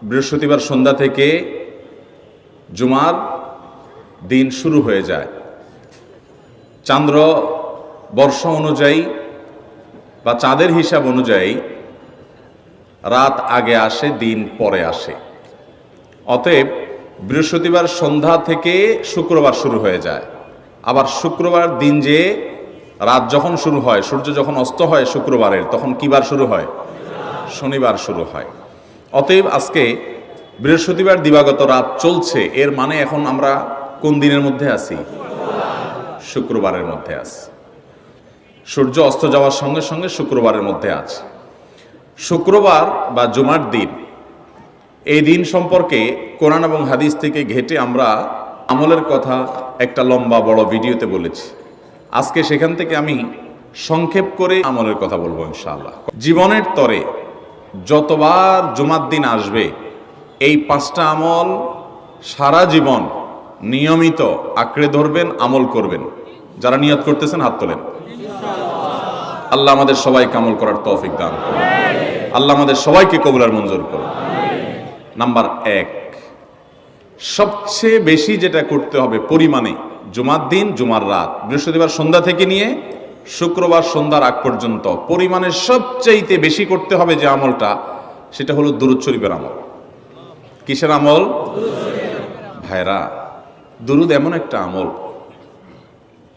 বৃহস্পতিবার সন্ধ্যা থেকে জুমার দিন শুরু হয়ে যায়। চান্দ্র বর্ষ অনুযায়ী বা চাঁদের হিসাব অনুযায়ী রাত আগে আসে, দিন পরে আসে। অতএব বৃহস্পতিবার সন্ধ্যা থেকে শুক্রবার শুরু হয়ে যায়। আবার শুক্রবার দিন যে রাত যখন শুরু হয়, সূর্য যখন অস্ত হয় শুক্রবারের, তখন কি বার শুরু হয়? শনিবার শুরু হয়। অতএব আজকে বৃহস্পতিবার দিবাগত রাত চলছে, এর মানে এখন আমরা কোন দিনের মধ্যে আছি? শুক্রবারের মধ্যে আছি। সূর্য অস্ত যাওয়ার সঙ্গে সঙ্গে শুক্রবারের মধ্যে আছে। শুক্রবার বা জুমার দিন, এই দিন সম্পর্কে কোরআন এবং হাদিস থেকে ঘেঁটে আমরা আমলের কথা একটা লম্বা বড় ভিডিওতে বলেছি। আজকে সেখান থেকে আমি সংক্ষেপ করে আমলের কথা বলবো ইনশাআল্লাহ। জীবনের তরে যতবার জুমার দিন আসবে, এই 5টা আমল সারা জীবন নিয়মিত আঁকড়ে ধরবেন, আমল করবেন। যারা নিয়ত করতেছেন হাত তোলেন। আল্লাহ আমাদের সবাইকে আমল করার তৌফিক দান করুন। আল্লাহ আমাদের সবাইকে কবুল আর মঞ্জুর করুন। নাম্বার 1, সবচেয়ে বেশি যেটা করতে হবে পরিমাণে, জুমার দিন জুমার রাত বৃহস্পতিবার সন্ধ্যা থেকে নিয়ে শুক্রবার সন্ধ্যার আগ পর্যন্ত পরিমাণে সবচাইতে বেশি করতে হবে যে আমলটা, সেটা হলো দুরূদ শরীফের আমল। কিসের আমল? ভাইরা, দুরূদ এমন একটা আমল,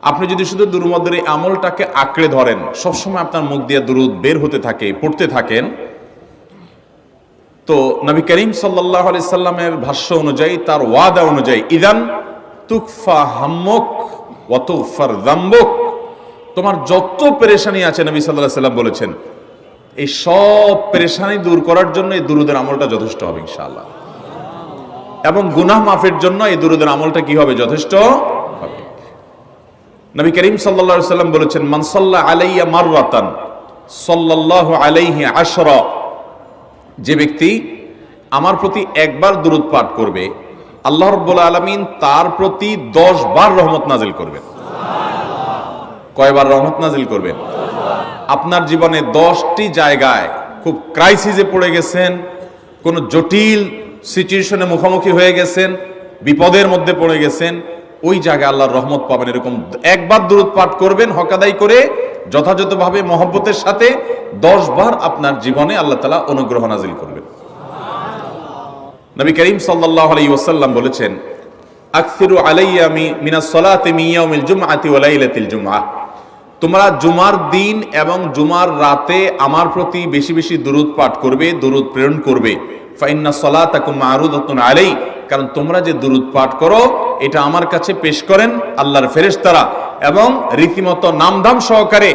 আপনি যদি শুধু দুরূদের এই আমলটাকে আঁকড়ে ধরেন, সবসময় আপনার মুখ দিয়ে দুরূদ বের হতে থাকে, পড়তে থাকেন, তো নবী করিম সাল্লাল্লাহু আলাইহি সাল্লামের ভাষ্য অনুযায়ী, তার ওয়াদা অনুযায়ী, ইদান তুকফা হাম্মুক ওয়া তুগফার যামবুক, তোমার যত পেরেশানি আছে নবী সাল্লাল্লাহু আলাইহি সাল্লাম বলেছেন, এই সব পেরেশানি দূর করার জন্য এই দুরূদের আমলটা যথেষ্ট হবে ইনশাআল্লাহ। এবং গুনাহ মাফের জন্য এই দুরূদের আমলটা কি হবে? যথেষ্ট হবে। নবী করিম সাল্লাল্লাহু আলাইহি সাল্লাম বলেছেন, মান সাল্লা আলাইয়া মাররাতান সাল্লাল্লাহু আলাইহি আশরা, যে ব্যক্তি আমার প্রতি একবার দুরূদ পাঠ করবে, আল্লাহ রাব্বুল আলামিন তার প্রতি 10 বার রহমত নাজিল করবেন। কয়বার রহমত নাজিল করবেন? আপনার জীবনে 10টি জায়গায় খুব ক্রাইসিসে পড়ে গেছেন, কোন জটিল সিচুয়েশনে মুখোমুখি হয়ে গেছেন, বিপদের মধ্যে পড়ে গেছেন, ওই জায়গায় আল্লাহর রহমত পাবেন। এরকম একবার দুরূদ পাঠ করবেন হক আদায় করে, যথাযথভাবে মহব্বতের সাথে 10 বার আপনার জীবনে আল্লাহ তাআলা অনুগ্রহ নাজিল করবেন। নবী করিম সাল্লাল্লাহু আলাইহি ওয়াসাল্লাম বলেছেন, আকসিরু আলাইয়া মিনাস সালাতি মিন ইয়াউমিল জুমআতি ওয়া লাইলাতিল জুমআহ, তোমরা জুমার দিন এবং জুমার রাতে আমার প্রতি বেশি বেশি দুরূদ পাঠ করবে, দুরূদ প্রেরণ করবে। ফা ইন্না সালাতাকুম মা'রুদাতুন আলাই, কারণ তোমরা যে দুরূদ পাঠ করো এটা আমার কাছে পেশ করেন আল্লাহর ফেরেশতারা, এবং রীতিমতো নামধাম সহকারে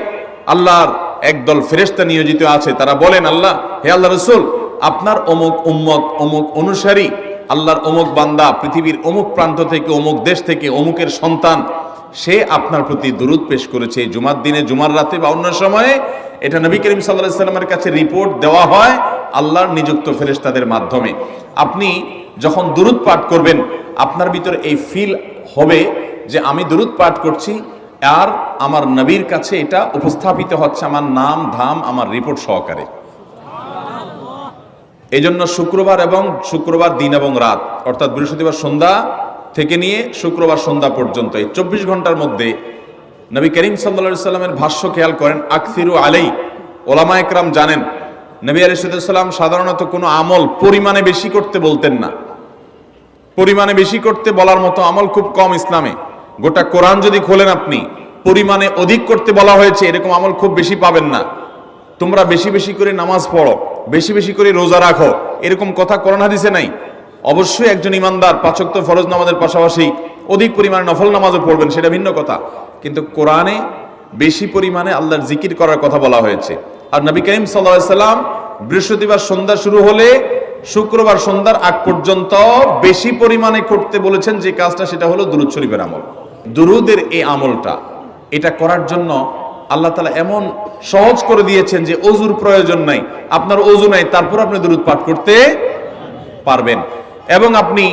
আল্লাহর একদল ফেরেশতা নিয়োজিত আছে। তারা বলেন, আল্লাহ, হে আল্লাহ রাসূল, আপনার অমুক উম্মত, অমুক অনুসারী, আল্লাহর অমুক বান্দা পৃথিবীর অমুক প্রান্ত থেকে, অমুক দেশ থেকে, অমুকের সন্তান, সে আপনার প্রতি দুরূদ পেশ করেছে জুমার দিনে, জুমার রাতে বা অন্য সময়ে। এটা নবী করিম সাল্লাল্লাহু আলাইহি সাল্লামের কাছে রিপোর্ট দেওয়া হয় আল্লাহর নিযুক্ত ফেরেশতাদের মাধ্যমে। আপনি যখন দুরূদ পাঠ করবেন, আপনার ভিতরে এই ফিল হবে যে আমি দুরূদ পাঠ করছি আর আমার নবীর কাছে এটা উপস্থাপিত হচ্ছে আমার নাম ধাম, আমার রিপোর্ট সহকারে। এই জন্য শুক্রবার এবং শুক্রবার দিন এবং রাত, অর্থাৎ বৃহস্পতিবার সন্ধ্যা থেকে নিয়ে শুক্রবার সন্ধ্যা পর্যন্ত এই 24 ঘন্টার মধ্যে নবী করিম সাল্লাল্লাহু আলাইহি সাল্লামের ভাষ্য খেয়াল করেন, আকসিরু আলাই, ওলামা একরাম জানেন নবী আলাইহিস সালাম সাধারণত কোনো আমল পরিমাণে বেশি করতে বলতেন না। পরিমাণে বেশি করতে বলার মতো আমল খুব কম ইসলামে। গোটা কোরআন যদি খোলেন আপনি, পরিমাণে অধিক করতে বলা হয়েছে এরকম আমল খুব বেশি পাবেন না। তোমরা বেশি বেশি করে নামাজ পড়ো, বেশি বেশি করে রোজা রাখো, এরকম কথা কোরআন হাদিসে নাই। অবশ্যই একজন ইমানদার 5 ওয়াক্ত ফরজ নামাজের পাশাপাশি অধিক পরিমাণে নফল নামাজও পড়বেন, সেটা ভিন্ন কথা। কিন্তু কোরআনে বেশি পরিমাণে আল্লাহর জিকির করার কথা বলা হয়েছে। আর নবী করিম সাল্লাল্লাহু আলাইহি সাল্লাম বৃহস্পতিবার সন্ধ্যা শুরু হলে শুক্রবার সন্ধ্যার আগ পর্যন্ত বেশি পরিমাণে করতে বলেছেন যে কাজটা, সেটা হলো দুরূদ শরীফের আমল। দুরূদের এই আমলটা, এটা করার জন্য আল্লাহ তাআলা এমন সহজ করে দিয়েছেন যে ওযুর প্রয়োজন নাই। আপনার ওযু নাই, তারপর আপনি দুরূদ পাঠ করতে পারবেন। এবং আপনি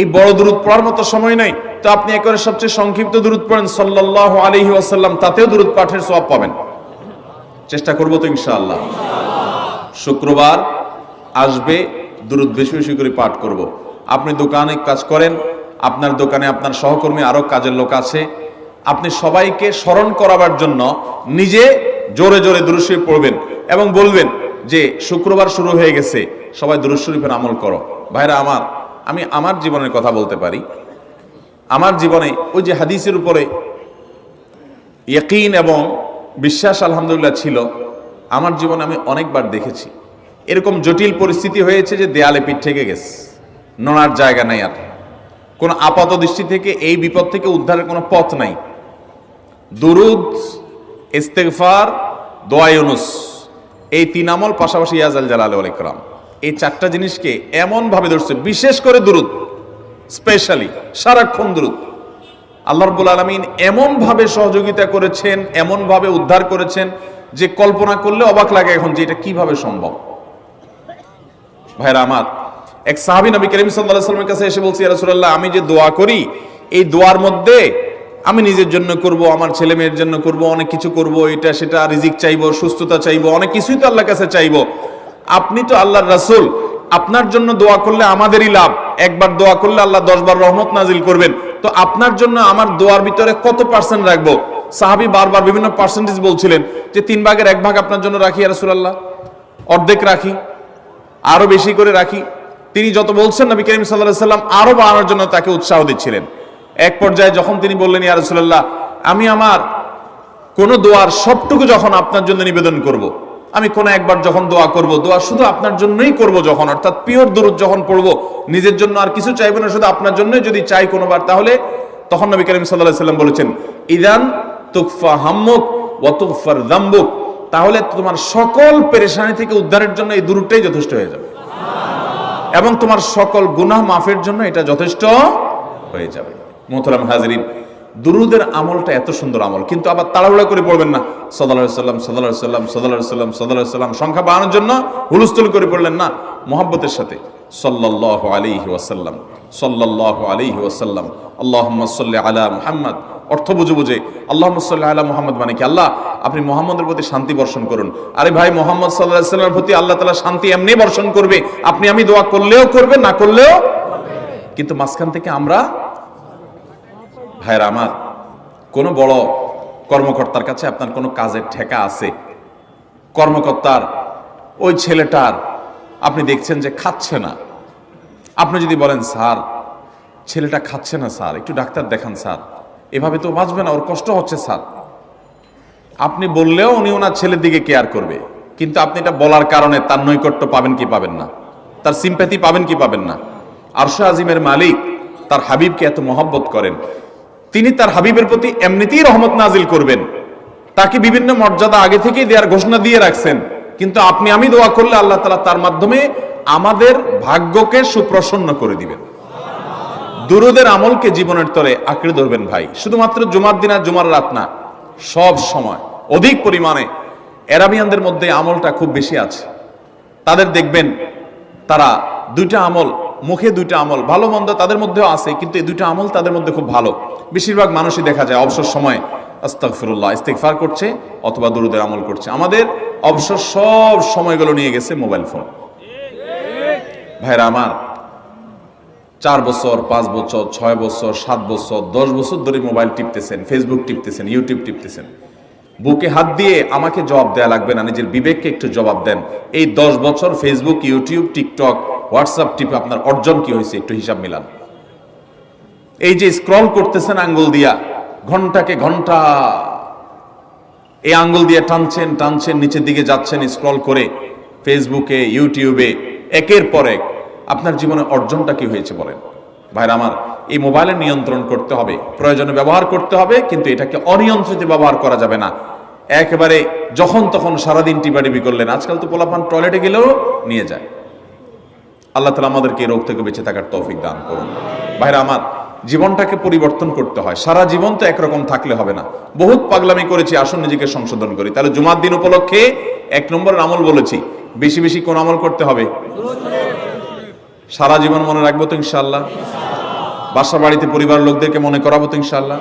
এই বড় দুরূদ পড়ার মতো সময় নাই, তো আপনি একেবারে সবচেয়ে সংক্ষিপ্ত দুরূদ পড়েন সাল্লাল্লাহু আলাইহি ওয়াসাল্লাম, তাতেও দুরূদ পাঠের সওয়াব পাবেন। চেষ্টা করব তো ইনশাআল্লাহ। শুক্রবার আসবে, দুরূদ বেশি বেশি করে পাঠ করব। আপনি দোকানে কাজ করেন, আপনার দোকানে আপনার সহকর্মী আরো কাজের লোক আছে, আপনি সবাইকে স্মরণ করাবার জন্য নিজে জোরে জোরে দুরূদ শরীফ পড়বেন এবং বলবেন যে শুক্রবার শুরু হয়ে গেছে, সবাই দুরূদ শরীফের আমল করো। ভাইরা আমার, আমি আমার জীবনের কথা বলতে পারি। আমার জীবনে ওই যে হাদিসের উপরে ইয়াকিন এবং বিশ্বাস আলহামদুলিল্লাহ ছিল, আমার জীবনে আমি অনেকবার দেখেছি এরকম জটিল পরিস্থিতি হয়েছে যে দেয়ালে পিঠ থেকে গেছে, নড়ার জায়গা নাই, আর কোন আপাত দৃষ্টি থেকে এই বিপদ থেকে উদ্ধারের কোনো পথ নাই। দুরুদ, ইস্তেগফার, দোয়া ইউনুস, এই তিন আমল পাশাপাশি ইয়াজাল জালাল ওয়াল ইকরাম, এই চারটা জিনিসকে এমন ভাবে ধরছে, বিশেষ করে দুরুদ, স্পেশালি সারাক্ষণ দুরুদ। আল্লাহ রাব্বুল আলামিন এমন ভাবে সহযোগিতা করেছেন, এমন ভাবে উদ্ধার করেছেন যে কল্পনা করলে অবাক লাগে এখন যে এটা কিভাবে সম্ভব। ভাইরা আমার, এক সাহাবী নবী করিম সাল্লাল্লাহু আলাইহি ওয়াসাল্লামের কাছে এসে বলছে, ইয়া রাসূলুল্লাহ, আমি যে দোয়া করি এই দোয়ার মধ্যে আমি নিজের জন্য করব, আমার ছেলে মেয়ের জন্য করব, অনেক কিছু করব, এটা সেটা, রিজিক চাইবো, সুস্থতা চাইবো, অনেক কিছুই তো আল্লাহর কাছে চাইবো। আপনি তো আল্লাহর রাসূল, আপনার জন্য দোয়া করলে আমাদেরই লাভ, একবার দোয়া করলে আল্লাহ 10 বার রহমত নাজিল করবেন, তো আপনার জন্য আমার দোয়ার ভিতরে কত পার্সেন্ট রাখবো? সাহাবী বারবার বিভিন্ন পার্সেন্টেজ বলছিলেন যে 3 ভাগের 1 ভাগ আপনার জন্য রাখি ইয়া রাসূলুল্লাহ, অর্ধেক রাখি, আরো বেশি করে রাখি। তিনি যত বলছেন নবী করিম সাল্লাল্লাহু আলাইহি ওয়াসাল্লাম আরো বাড়ানোর জন্য তাকে উৎসাহ দিচ্ছিলেন। এক পর্যায়ে যখন তিনি বললেন, ইয়া রাসূলুল্লাহ, আমি আমার কোন দোয়ার সবটুকু যখন আপনার জন্য নিবেদন করব, আমি কোন একবার যখন দোয়া করব, দোয়া শুধু আপনার জন্যই করব যখন, অর্থাৎ পিওর দুরূদ যখন পড়বো, নিজের জন্য আর কিছু চাইবো না, শুধু আপনার জন্যই যদি চাই কোনোবার, তাহলে তখন নবী করিম সাল্লাল্লাহু আলাইহি ওয়াসাল্লাম বলেছেন, ইদান তুকফা হাম্মুক ওয়া তুগফার যামবুক, তাহলে তোমার সকল পেরেশানি থেকে উদ্ধারের জন্য এই দুরূদটাই যথেষ্ট হয়ে যাবে, এবং তোমার সকল গুনাহ মাফের জন্য এটা যথেষ্ট হয়ে যাবে। মোহতারাম হাজিরিন, দুরুদের আমলটা এত সুন্দর আমল, কিন্তু আবার তাড়াহুড়া করে পড়বেন না, সাল্লাল্লাহু আলাইহি সাল্লাম সাল্লাল্লাহু আলাইহি সাল্লাম সাল্লাল্লাহু আলাইহি সাল্লাম সাল্লাল্লাহু আলাইহি সাল্লাম সংখ্যা বাড়ানোর জন্য হুলস্থুল করে পড়লেন না, মুহাব্বতের সাথে সাল্লাল্লাহু আলাইহি ওয়াসাল্লাম সাল্লাল্লাহু আলাইহি ওয়াসাল্লাম আল্লাহুম্মা সাল্লি আলা মুহাম্মদ, অর্থ বুঝে বুঝে আল্লাহুম্মা সাল্লি আলা মুহাম্মদ মানে কি, আল্লাহ আপনি মুহাম্মদের প্রতি শান্তি বর্ষণ করুন। আরে ভাই, মুহাম্মদ সাল্লাল্লাহু আলাইহি সাল্লামের প্রতি আল্লাহ তাআলা শান্তি এমনি বর্ষণ করবে, আপনি আমি দোয়া করলেও করবে, না করলেও। কিন্তু মাঝখান থেকে আমরা, ভাইরা আমার, কোন বড় কর্মকর্তার কাছে আপনার কোনো কাজের ঠেকা আছে, কর্মকর্তার ওই ছেলেটার আপনি দেখছেন যে খাচ্ছে না, আপনি যদি বলেন, স্যার ছেলেটা খাচ্ছে না স্যার, একটু ডাক্তার দেখান স্যার, এভাবে তো বাঁচবে না, ওর কষ্ট হচ্ছে স্যার, আপনি বললেও উনি ওনার ছেলের দিকে কেয়ার করবে, কিন্তু আপনি এটা বলার কারণে তার নৈকট্য পাবেন কি পাবেন না, তার সিম্প্যাথি পাবেন কি পাবেন না। আরশে আজিমের মালিক তার হাবিবকে এত মহব্বত করেন, তিনি তার হাবিবের প্রতি এমনিতেই রহমত নাজিল করবেন, তাকে বিভিন্ন মর্যাদা আগে থেকেই দেওয়ার ঘোষণা দিয়ে রাখছেন, কিন্তু আপনি আমি দোয়া করলে আল্লাহ তাআলা তার মাধ্যমে আমাদের ভাগ্যকে সুপ্রসন্ন করে দিবেন। দুরুদের আমলকে জীবনের তরে আঁকড়ে ধরবেন ভাই, শুধুমাত্র জুমার দিন আর জুমার রাত না, সব সময় অধিক পরিমাণে। আরাবিয়ানদের মধ্যে আমলটা খুব বেশি আছে, তাদের দেখবেন তারা দুইটা আমল, মুখে দুইটা আমল, ভালো মন্দ তাদের মধ্যেও আছে, কিন্তু এই দুইটা আমল তাদের মধ্যে খুব ভালো। বেশিরভাগ মানুষই দেখা যায় অবসর সময় আস্তাগফিরুল্লাহ, ইস্তিগফার করছে অথবা দুরুদের আমল করছে। আমাদের অবসর সব সময়গুলো নিয়ে গেছে মোবাইল ফোন। ভাইরা আমার, 4 বছর 5 বছর 6 বছর 7 বছর 10 বছর ধরে মোবাইল টিপতেছেন, ফেসবুক টিপতেছেন, ইউটিউব টিপতেছেন। বুকে হাত দিয়ে আমাকে জবাব দেয়া লাগবে না, নিজের বিবেককে একটু জবাব দেন। এই 10 বছর ফেসবুক, ইউটিউব, টিকটক, হোয়াটসঅ্যাপ টিপে আপনার অর্জন কি হয়েছে একটু হিসাব মিলান। এই যে স্ক্রল করতেছেন আঙ্গুল দিয়া, ঘন্টাকে ঘন্টা এই আঙ্গুল দিয়ে টানছেন টানছেন, নিচের দিকে যাচ্ছেন স্ক্রল করে ফেসবুকে, ইউটিউবে, একের পর এক, আপনার জীবনে অর্জনটা কি হয়েছে বলেন? ভাইরা আমার, এই মোবাইলের নিয়ন্ত্রণ করতে হবে, প্রয়োজনে ব্যবহার করতে হবে, কিন্তু এটাকে অনিয়ন্ত্রিত ব্যবহার করা যাবে না। একেবারে যখন তখন সারাদিন টিপাটিপি করলেন, আজকাল তো পোলাপান টয়লেটে গেলেও নিয়ে যায়। আল্লাহ তাআলা আমাদেরকে এই রোগ থেকে বেঁচে থাকার তৌফিক দান করুন। ভাইরা আমার, জীবনটাকে পরিবর্তন করতে হয়, সারা জীবন তো একরকম থাকলে হবে না। বহুত পাগলামি করেছি, আসুন নিজেকে সংশোধন করি। তাহলে জুমার দিন উপলক্ষে 1 নম্বরের আমল বলেছি, বেশি বেশি কোন আমল করতে হবে? সারা জীবন মনে রাখবো তো ইনশাআল্লাহ? বাসা বাড়িতে পরিবার লোকদেরকে মনে করাবো তো ইনশাআল্লাহ?